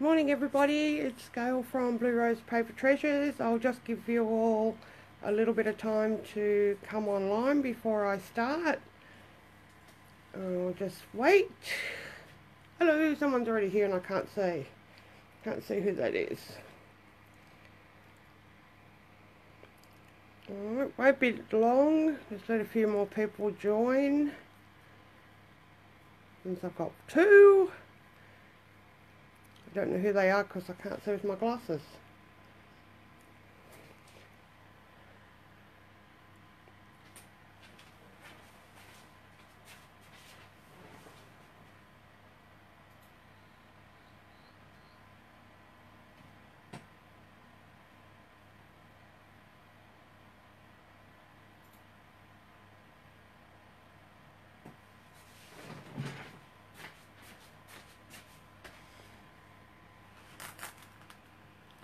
morning everybody, it's Gail from Blue Rose Paper Treasures. I'll just give you all a little bit of time to come online before I start. I'll just wait. Hello, someone's already here and I can't see who that is. Alright, won't be long, just let a few more people join. Since I've got two. I don't know who they are because I can't see with my glasses.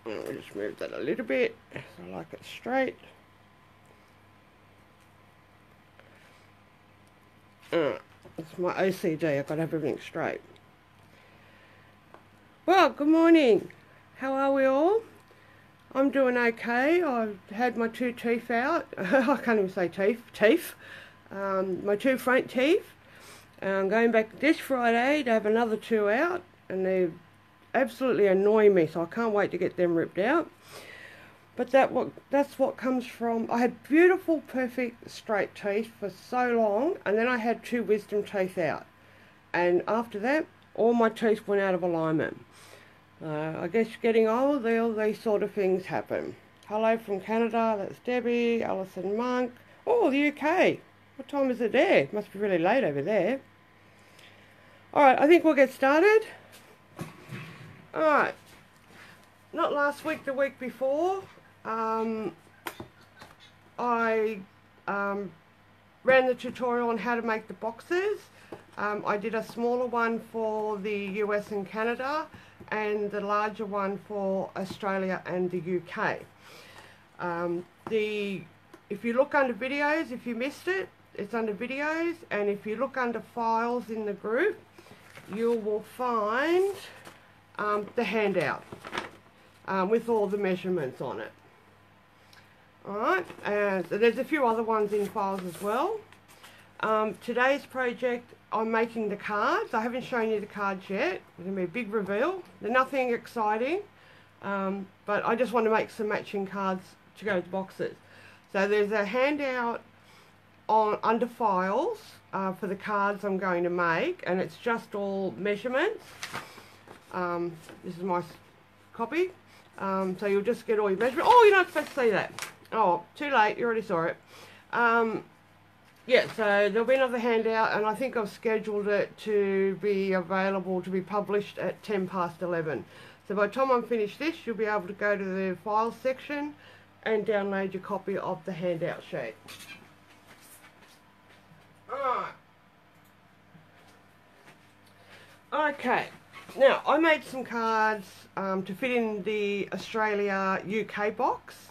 We'll just move that a little bit, I like it straight. It's my OCD, I've got to have everything straight. Well, good morning. How are we all? I'm doing okay. I've had my two teeth out. I can't even say teeth. My two front teeth. I'm going back this Friday to have another two out, and they're absolutely annoy me, so I can't wait to get them ripped out. But that's what comes from, I had beautiful perfect straight teeth for so long, and then I had two wisdom teeth out, and after that all my teeth went out of alignment. I guess getting old, all these sort of things happen. Hello from Canada, that's Debbie, Alison Monk. Oh, the UK, what time is it there? Must be really late over there. Alright, I think we'll get started. Alright, not last week, the week before, I ran the tutorial on how to make the boxes. I did a smaller one for the US and Canada, and the larger one for Australia and the UK. If you look under videos, if you missed it, it's under videos, and if you look under files in the group, you will find the handout with all the measurements on it. Alright, and so there's a few other ones in files as well. Today's project, I'm making the cards. I haven't shown you the cards yet. There's going to be a big reveal. They're nothing exciting, but I just want to make some matching cards to go with boxes. So there's a handout under files for the cards I'm going to make, and it's just all measurements. This is my copy, so you'll just get all your measurements. Oh, you're not supposed to see that. Oh, too late, you already saw it. Yeah, so there'll be another handout, and I think I've scheduled it to be available to be published at 11:10. So by the time I'm finished this, you'll be able to go to the files section and download your copy of the handout sheet. Alright. Okay. Now, I made some cards to fit in the Australia-UK box.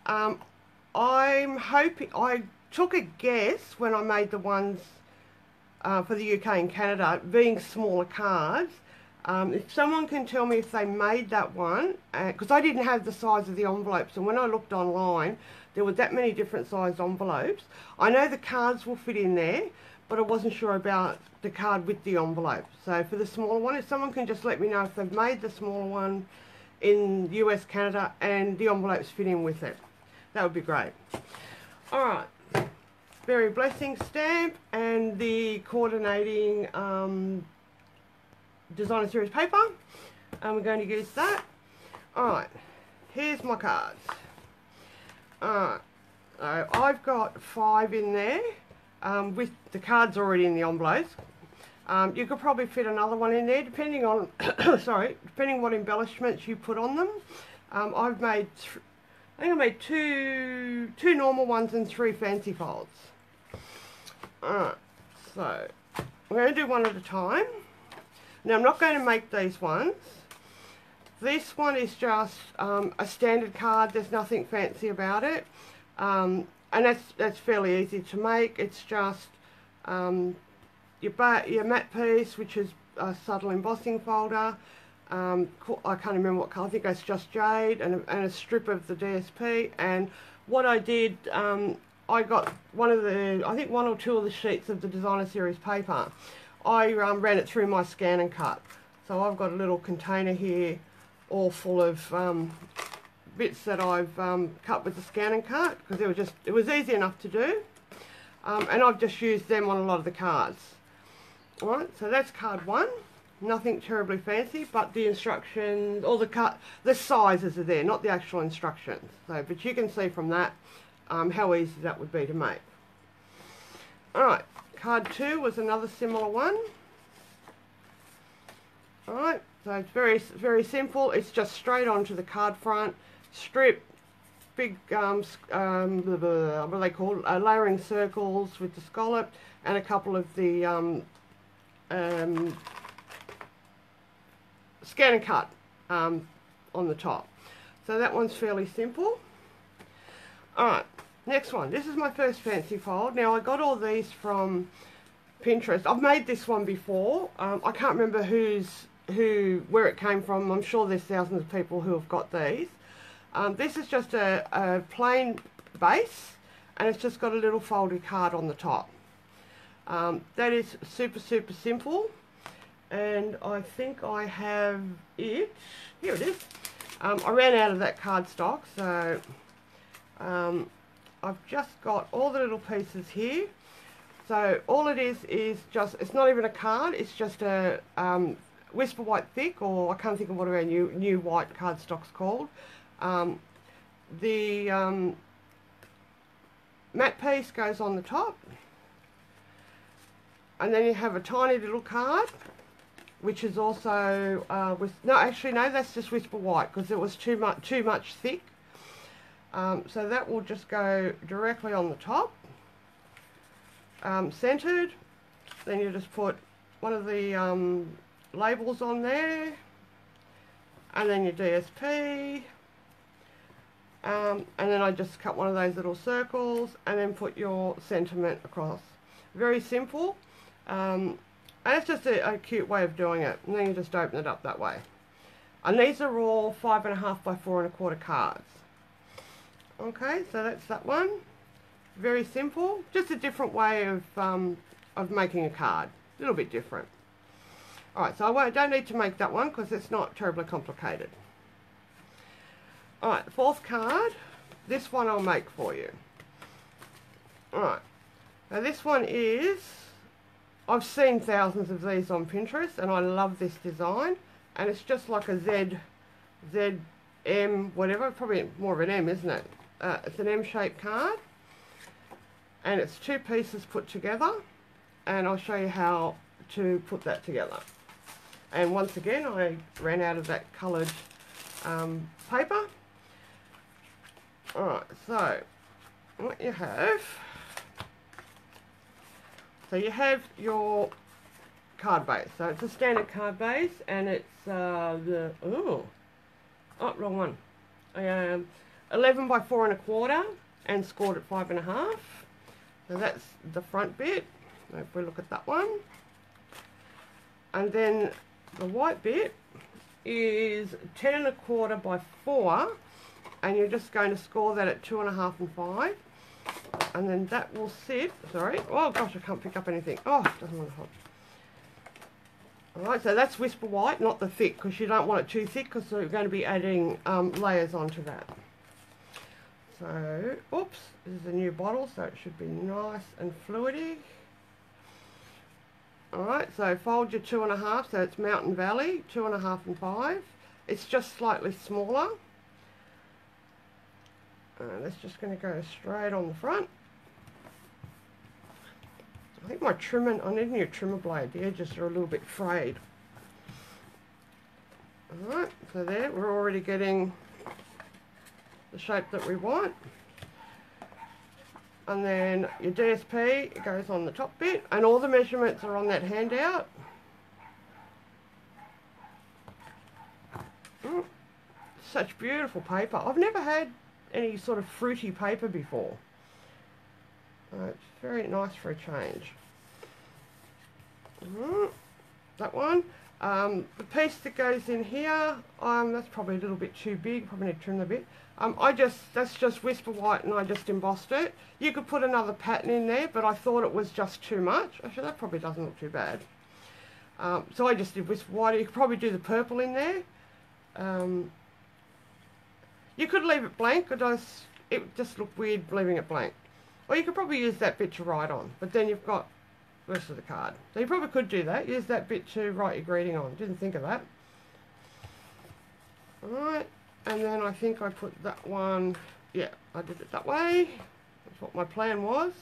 I'm hoping, I took a guess when I made the ones for the UK and Canada, being smaller cards. If someone can tell me if they made that one, because I didn't have the size of the envelopes, and when I looked online, there were that many different sized envelopes. I know the cards will fit in there, but I wasn't sure about the card with the envelope. So for the smaller one, if someone can just let me know if they've made the smaller one in US, Canada, and the envelopes fit in with it, that would be great. Alright, Berry Blessing stamp and the coordinating designer series paper, and we're going to use that. Alright, here's my cards. Alright, so I've got 5 in there. With the cards already in the envelopes. You could probably fit another one in there depending on depending what embellishments you put on them. I've made I think I made two normal ones and 3 fancy folds. Alright, so I'm going to do one at a time. Now I'm not going to make these ones. This one is just a standard card, there's nothing fancy about it. And that's fairly easy to make. It's just your matte piece, which is a subtle embossing folder, I can't remember what colour, I think that's just jade, and a strip of the DSP. And what I did, I got I think one or two of the sheets of the designer series paper. I ran it through my scan and cut. So I've got a little container here all full of bits that I've cut with the scan and cut, because it was easy enough to do. And I've just used them on a lot of the cards. Alright, so that's card 1. Nothing terribly fancy, but the instructions, all the sizes are there, not the actual instructions. So, but you can see from that how easy that would be to make. Alright, card 2 was another similar one. Alright, so it's very, very simple. It's just straight onto the card front, strip, big, what are they called? Layering circles with the scallop, and a couple of the scan and cut on the top. So that one's fairly simple. Alright, next one. This is my first fancy fold. Now I got all these from Pinterest. I've made this one before. I can't remember where it came from. I'm sure there's thousands of people who have got these. This is just a plain base, and it's just got a little folded card on the top. That is super, super simple, and I think I have it. Here it is. I ran out of that cardstock, so I've just got all the little pieces here. So all it is just, it's not even a card, it's just a Whisper White Thick, or I can't think of what our new white cardstock's called. The matte piece goes on the top, and then you have a tiny little card, which is also no, that's just Whisper White, because it was too much thick. So that will just go directly on the top, centered. Then you just put one of the labels on there, and then your DSP. And then I just cut one of those little circles and then put your sentiment across. Very simple, and it's just a cute way of doing it. And then you just open it up that way. And these are all 5.5 by 4.25 cards. Okay, so that's that one. Very simple, just a different way of making a card. A little bit different. Alright, so I don't need to make that one because it's not terribly complicated. Alright, fourth card. This one I'll make for you. Alright, now this one is, I've seen thousands of these on Pinterest, and I love this design. And it's just like a Z, M, whatever, probably more of an M, isn't it? It's an M-shaped card, and it's two pieces put together, and I'll show you how to put that together. And once again, I ran out of that coloured paper. Alright, so what you have, you have your card base. So it's a standard card base, and it's wrong one. 11 by 4.25 and scored at 5.5. So that's the front bit. If we look at that one, and then the white bit is 10.25 by 4, and you're just going to score that at 2.5 and 5, and then that will sit. Sorry, oh gosh, I can't pick up anything. Oh, it doesn't want to hold. Alright, so that's Whisper White, not the thick, because you don't want it too thick, because we're going to be adding layers onto that. So, oops, this is a new bottle, so it should be nice and fluidy. Alright, so fold your 2.5, so it's Mountain Valley, 2.5 and 5. It's just slightly smaller. That's just going to go straight on the front. I think my trimmer, I need a new trimmer blade. The edges are a little bit frayed. Alright, so there, we're already getting the shape that we want. And then your DSP goes on the top bit, and all the measurements are on that handout. Such beautiful paper. I've never had any sort of fruity paper before. It's very nice for a change. That one. The piece that goes in here, that's probably a little bit too big, probably need to trim a bit. That's just Whisper White and I just embossed it. You could put another pattern in there, but I thought it was just too much. Actually, that probably doesn't look too bad. So I just did Whisper White. You could probably do the purple in there. You could leave it blank, it just looked weird leaving it blank. Or you could probably use that bit to write on, but then you've got the rest of the card. So you probably could do that, use that bit to write your greeting on. Didn't think of that. Alright, and then I think I put that one, yeah, I did it that way. That's what my plan was.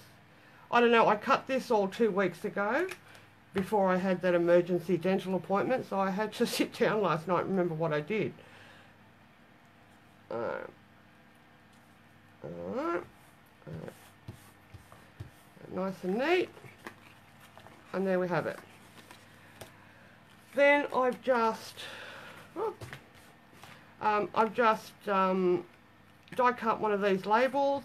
I don't know, I cut this all 2 weeks ago before I had that emergency dental appointment, so I had to sit down last night and remember what I did. Alright. Nice and neat. And there we have it. Then I've just die cut one of these labels,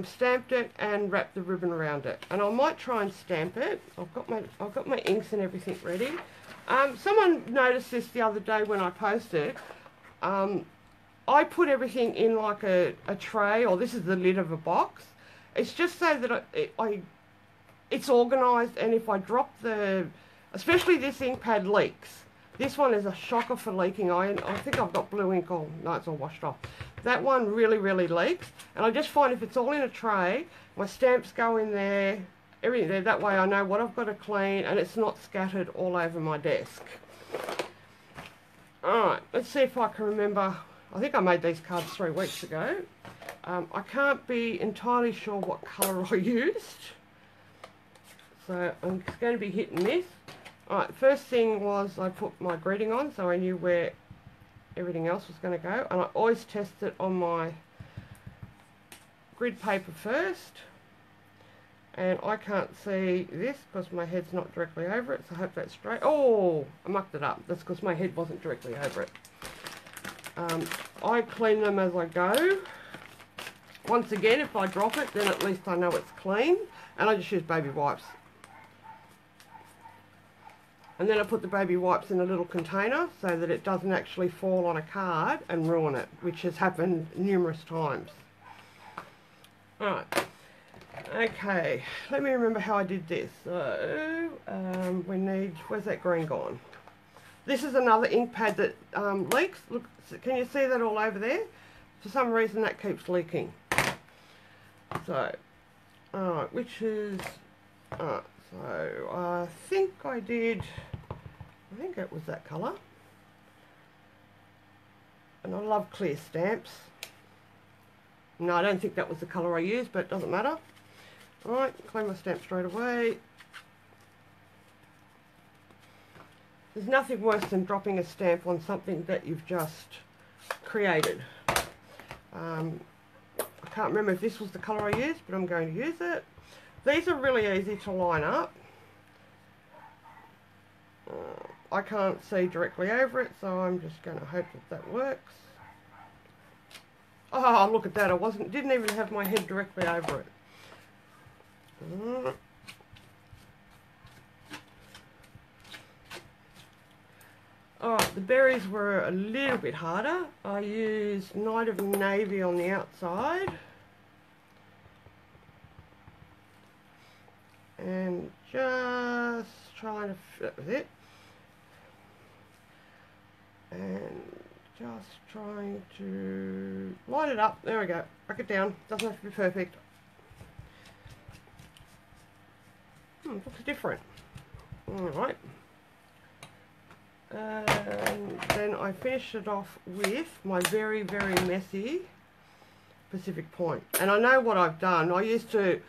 stamped it and wrapped the ribbon around it. And I might try and stamp it. I've got my inks and everything ready. Someone noticed this the other day when I posted. I put everything in like a tray, or this is the lid of a box. It's just so that it's organised, and if I drop especially this ink pad leaks. This one is a shocker for leaking. I think I've got blue ink on. No, it's all washed off. That one really, really leaks, and I just find if it's all in a tray, my stamps go in there, everything there. That way I know what I've got to clean, and it's not scattered all over my desk. Alright, let's see if I can remember. I think I made these cards 3 weeks ago. I can't be entirely sure what colour I used. So I'm going to be hit and miss. Alright, first thing was I put my greeting on so I knew where everything else was going to go. And I always test it on my grid paper first. And I can't see this because my head's not directly over it, so I hope that's straight. Oh, I mucked it up. That's because my head wasn't directly over it. I clean them as I go. Once again, if I drop it, then at least I know it's clean. And I just use baby wipes. And then I put the baby wipes in a little container so that it doesn't actually fall on a card and ruin it, which has happened numerous times. Alright. Okay, let me remember how I did this. So, we need, where's that green gone? This is another ink pad that leaks. Look, can you see that all over there? For some reason that keeps leaking. So, alright, which is, so I think it was that colour. And I love clear stamps. No, I don't think that was the colour I used, but it doesn't matter. Alright, clean my stamp straight away. There's nothing worse than dropping a stamp on something that you've just created. I can't remember if this was the colour I used, but I'm going to use it. These are really easy to line up. I can't see directly over it, so I'm just going to hope that works. Oh, look at that. Didn't even have my head directly over it. Alright, the berries were a little bit harder. I used Night of Navy on the outside. And just trying to fit with it. And just trying to line it up. There we go. Back it down. Doesn't have to be perfect. Looks different. Alright. And then I finished it off with my very, very messy Pacific Point. And I know what I've done. I used to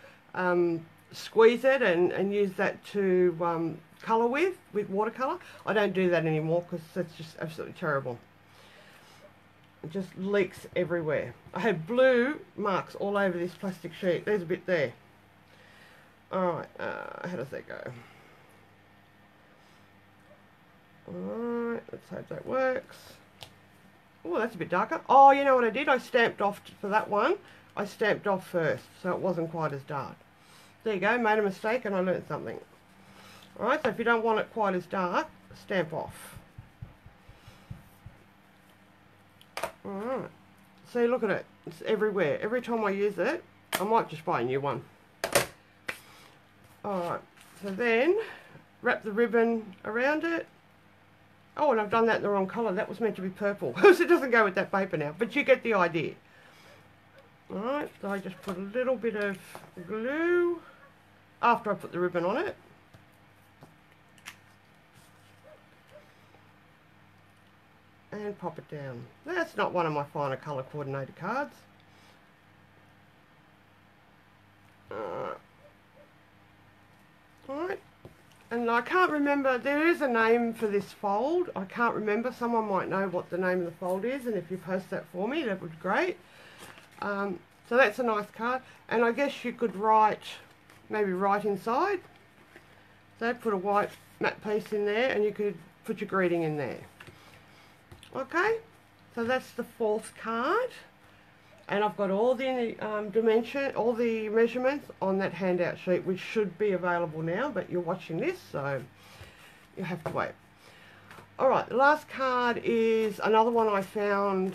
squeeze it and use that to colour with watercolour. I don't do that anymore because that's just absolutely terrible. It just leaks everywhere. I had blue marks all over this plastic sheet. There's a bit there. Alright, how does that go? Alright, let's hope that works. Oh, that's a bit darker. Oh, you know what I did? I stamped off for that one. I stamped off first, so it wasn't quite as dark. There you go, made a mistake and I learned something. Alright, so if you don't want it quite as dark, stamp off. Alright, see, look at it, it's everywhere. Every time I use it, I might just buy a new one. Alright, so then wrap the ribbon around it. Oh, and I've done that in the wrong colour. That was meant to be purple. So it doesn't go with that paper now, but you get the idea. Alright, so I just put a little bit of glue after I put the ribbon on it. And pop it down. That's not one of my finer colour coordinated cards. Alright, and I can't remember, there is a name for this fold. I can't remember. Someone might know what the name of the fold is, and if you post that for me, that would be great. So that's a nice card, and I guess you could write, maybe write inside. So put a white matte piece in there, and you could put your greeting in there. Okay, so that's the fourth card, and I've got all the all the measurements on that handout sheet, which should be available now, but you're watching this, so you have to wait. Alright, the last card is another one I found,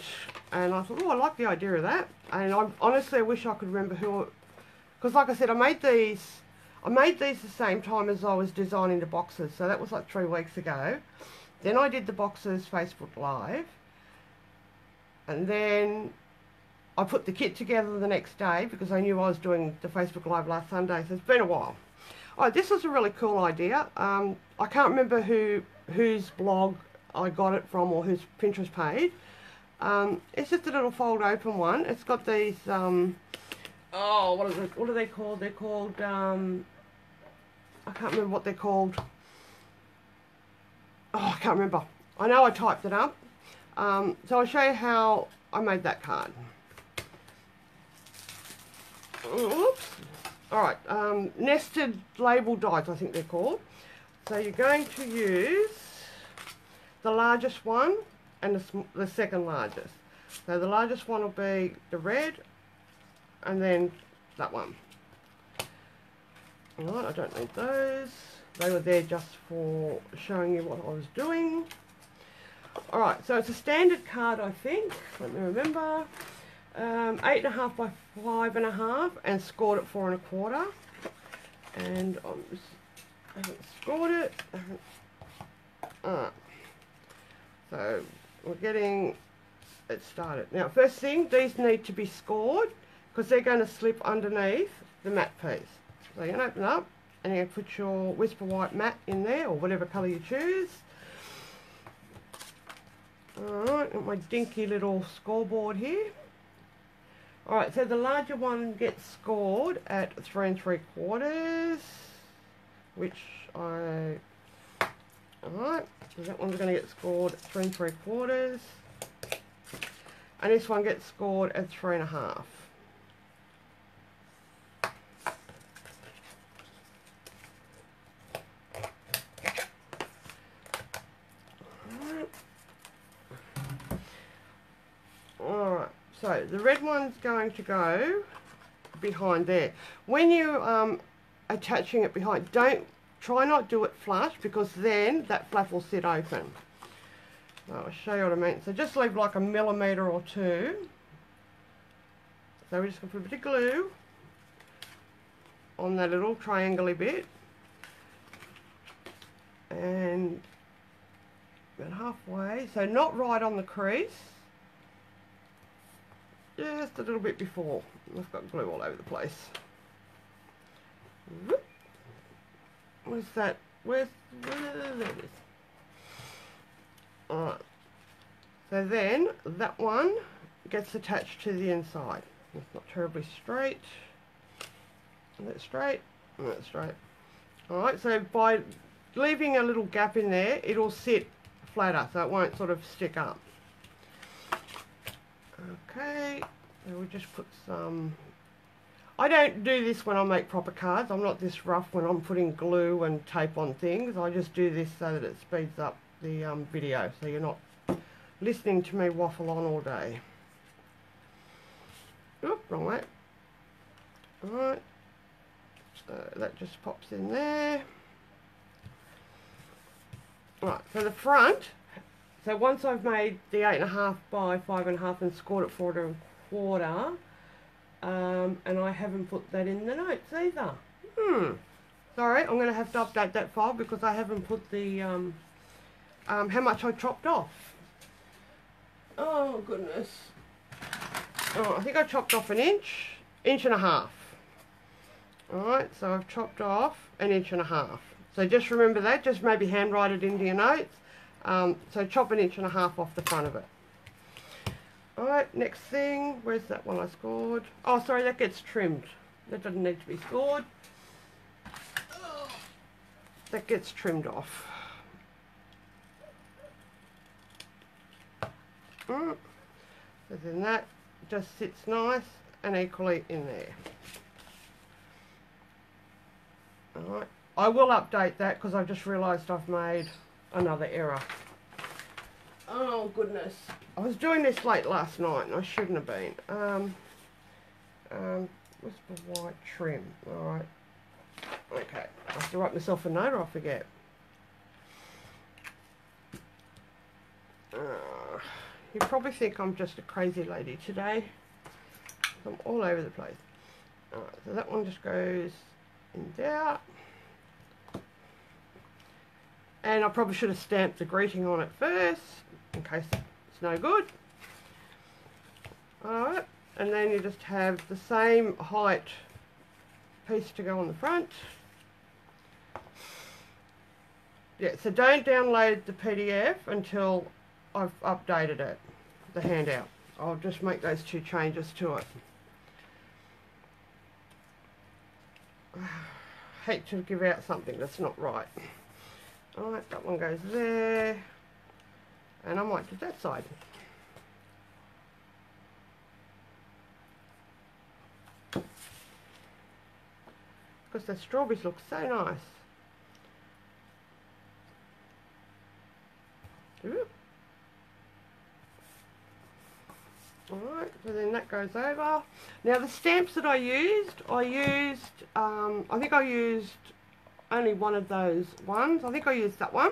and I thought, oh, I like the idea of that, and honestly I wish I could remember who, because like I said, I made these the same time as I was designing the boxes, so that was like 3 weeks ago. Then I did the boxes Facebook Live, and then I put the kit together the next day because I knew I was doing the Facebook Live last Sunday, so it's been a while. Oh, this was a really cool idea. I can't remember whose blog I got it from or whose Pinterest page. It's just a little fold open one. It's got these, oh, what are they called? They're called, I can't remember what they're called. Oh, I can't remember. I know I typed it up. So I'll show you how I made that card. Oops. Alright, nested label dies, I think they're called. So you're going to use the largest one and the second largest. So the largest one will be the red, and then that one. Alright, I don't need those. They were there just for showing you what I was doing. Alright, so it's a standard card, I think. Let me remember. 8.5 by 5.5, and scored at 4 1/4. And I haven't scored it. So we're getting it started. Now, first thing, these need to be scored because they're going to slip underneath the matte piece. So you're going to open up, and you're going to put your Whisper White matte in there, or whatever colour you choose. Alright, got my dinky little scoreboard here. Alright, so the larger one gets scored at 3 3/4, which alright, so that one's going to get scored at 3 3/4, and this one gets scored at 3 1/2. Alright, so the red one's going to go behind there. When you attaching it behind, try not do it flush, because then that flap will sit open. I'll show you what I mean. So just leave like 1 millimetre or 2. So we're just going to put a bit of glue on that little triangle-y bit, and about halfway, so not right on the crease, just a little bit before. I've got glue all over the place. Whoop. Where's that? There it is. Alright. So then that one gets attached to the inside. It's not terribly straight. That's straight. And that's straight. Alright, so by leaving a little gap in there, it'll sit flatter, so it won't sort of stick up. Okay, so we'll just put some... I don't do this when I make proper cards. I'm not this rough when I'm putting glue and tape on things. I just do this so that it speeds up the video, so you're not listening to me waffle on all day. Oop, wrong way. Alright, so that just pops in there. Right, so the front, so once I've made the 8.5 by 5.5 and scored it 4 1/4, and I haven't put that in the notes either. Sorry, I'm going to have to update that file because I haven't put the, how much I chopped off. Oh, goodness. Oh, I think I chopped off an inch, 1.5 inches. Alright, so I've chopped off 1.5 inches. So just remember that, just maybe handwrite it into your notes. So chop 1.5 inches off the front of it. Alright, next thing, where's that one I scored? Oh, sorry, that gets trimmed. That doesn't need to be scored. That gets trimmed off. So then that just sits nice and equally in there. Alright, I will update that because I've just realised I've made another error. Oh goodness, I was doing this late last night and I shouldn't have been. What's the white trim? Alright, okay, I have to write myself a note or I forget. You probably think I'm just a crazy lady today. I'm all over the place. Alright, so that one just goes in there. And I probably should have stamped the greeting on it first, in case it's no good. Alright, and then you just have the same height piece to go on the front. Yeah, so don't download the PDF until I've updated it, the handout. I'll just make those 2 changes to it. Hate to give out something that's not right. Alright, that one goes there. And I might do that side. Because the strawberries look so nice. Ooh. Alright, so then that goes over. Now the stamps that I used, I think I used only one of those ones. I think I used that one.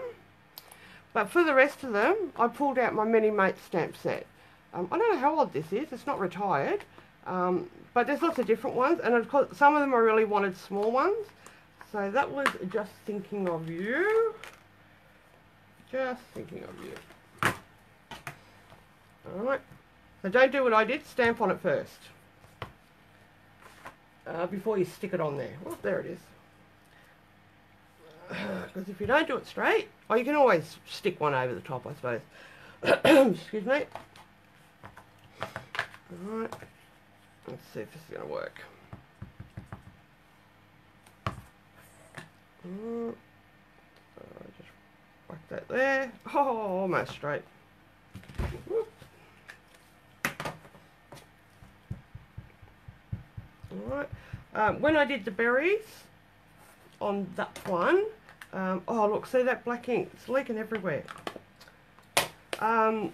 But for the rest of them, I pulled out my Many Mates stamp set. I don't know how old this is, it's not retired. But there's lots of different ones, and of course, some of them I really wanted small ones. So that was Just Thinking of You. Just Thinking of You. Alright. So don't do what I did, stamp on it first. Before you stick it on there. Well, there it is. Because if you don't do it straight, you can always stick one over the top, I suppose. Excuse me. Alright. Let's see if this is going to work. Just whack that there. Oh, almost straight. Whoop. Alright, when I did the berries on that one, oh look, see that black ink, it's leaking everywhere. I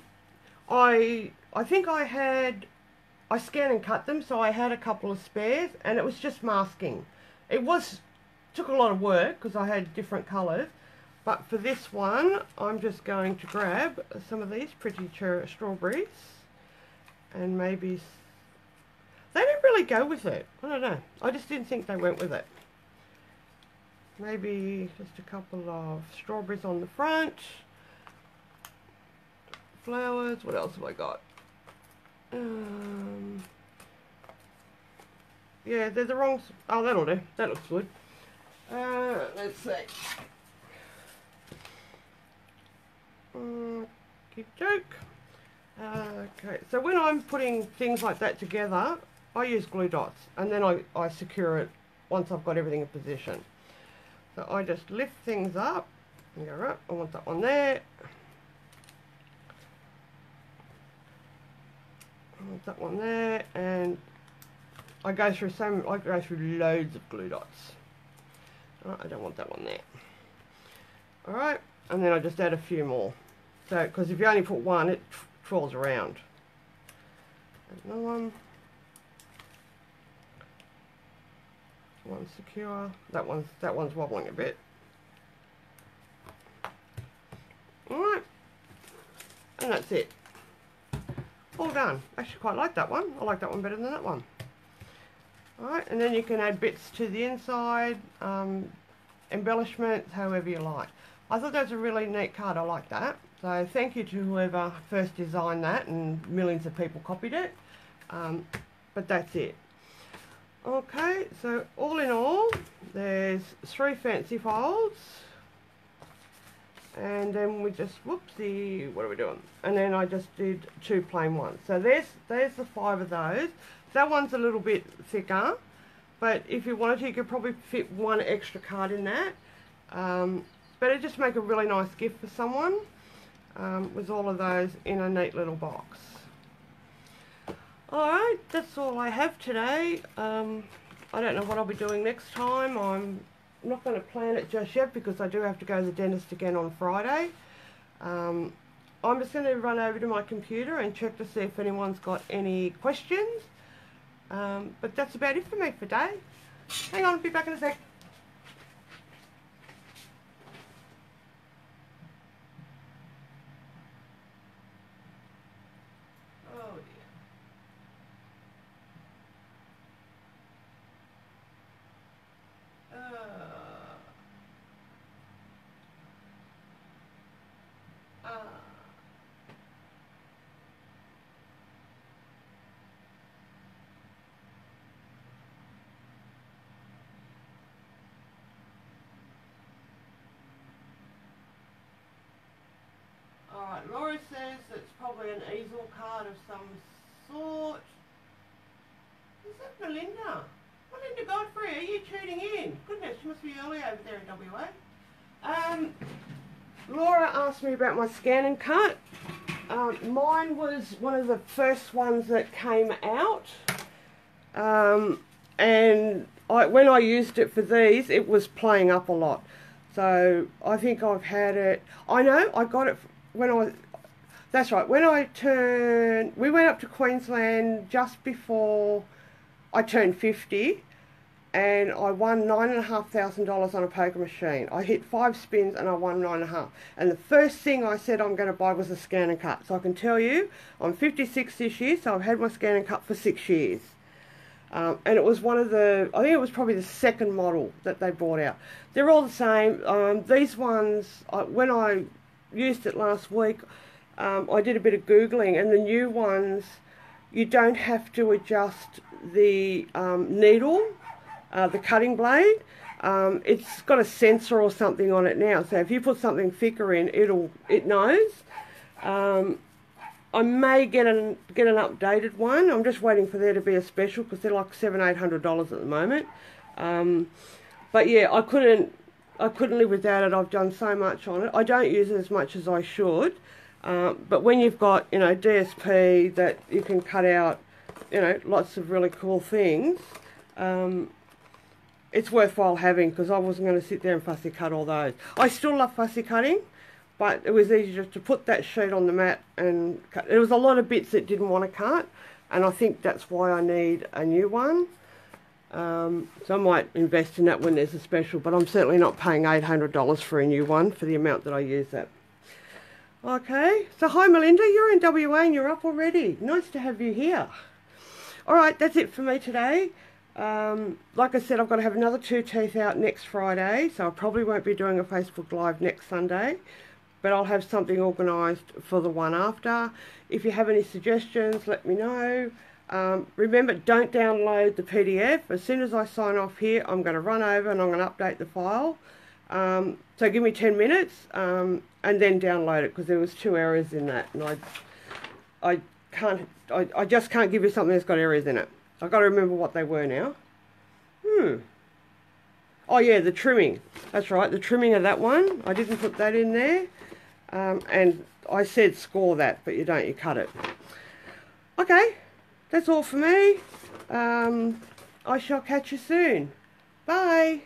think I scanned and cut them, so I had a couple of spares, and it was just masking. Took a lot of work because I had different colours, but for this one, I'm just going to grab some of these pretty strawberries, and maybe they don't really go with it. I don't know. I just didn't think they went with it. Maybe just a couple of strawberries on the front. Flowers. What else have I got? Yeah, they're the wrong... Oh, that'll do. That looks good. Let's see. Good joke. Okay, so when I'm putting things like that together, I use glue dots, and then I secure it once I've got everything in position. So I just lift things up and go, right, I want that one there. I want that one there, and I go through loads of glue dots. Right, I don't want that one there. Alright, and then I just add a few more. So, because if you only put one, it twirls around. Another one. One's secure. That one's wobbling a bit. Alright, and that's it. All done. Actually quite like that one. I like that one better than that one. Alright, and then you can add bits to the inside, embellishments, however you like. I thought that's a really neat card. I like that. So thank you to whoever first designed that, and millions of people copied it. But that's it. Okay, so all in all, there's 3 fancy folds. And then we just, whoopsie, what are we doing? And then I just did 2 plain ones. So there's the 5 of those. That one's a little bit thicker, but if you wanted to, you could probably fit 1 extra card in that. But it'd just make a really nice gift for someone, with all of those in a neat little box. Alright, that's all I have today. I don't know what I'll be doing next time. I'm not going to plan it just yet because I do have to go to the dentist again on Friday. I'm just going to run over to my computer and check to see if anyone's got any questions. But that's about it for me for today. Hang on, I'll be back in a sec. Oh dear. Alright, Laura says it's probably an easel card of some sort. Is that Melinda? Melinda Godfrey, are you tuning in? Goodness, you must be early over there in WA. Laura asked me about my scan and cut. Mine was one of the first ones that came out. And when I used it for these, it was playing up a lot. So I think I've had it. I know I got it when that's right, when we went up to Queensland just before I turned 50, and I won $9,500 on a poker machine. I hit 5 spins and I won 9.5. And the first thing I said I'm going to buy was a scan and cut. So I can tell you, I'm 56 this year, so I've had my scan and cut for 6 years. And it was one of the, I think it was probably the second model that they brought out. They're all the same. These ones, when I used it last week, I did a bit of Googling, and the new ones, you don't have to adjust the needle, the cutting blade. It's got a sensor or something on it now, so if you put something thicker in, it knows. I may get an updated one. I'm just waiting for there to be a special because they're like $700-800 at the moment. But yeah, I couldn't live without it. I've done so much on it. I don't use it as much as I should. But when you've got, you know, DSP that you can cut out, you know, lots of really cool things, it's worthwhile having, because I wasn't going to sit there and fussy cut all those. I still love fussy cutting, but it was easy just to put that sheet on the mat and cut. There was a lot of bits that didn't want to cut, and I think that's why I need a new one. So I might invest in that when there's a special, but I'm certainly not paying $800 for a new one for the amount that I use that. Okay, so hi Melinda, you're in WA and you're up already. Nice to have you here. Alright, that's it for me today. Like I said, I've got to have another 2 teeth out next Friday, so I probably won't be doing a Facebook Live next Sunday, but I'll have something organised for the one after. If you have any suggestions, let me know. Remember, don't download the PDF. As soon as I sign off here, I'm going to run over and I'm going to update the file. So give me 10 minutes and then download it, because there was 2 errors in that, and I just can't give you something that's got errors in it. I've got to remember what they were now. Oh yeah, the trimming. That's right, the trimming of that one. I didn't put that in there. And I said score that, but you don't, you cut it. Okay, that's all for me. I shall catch you soon. Bye.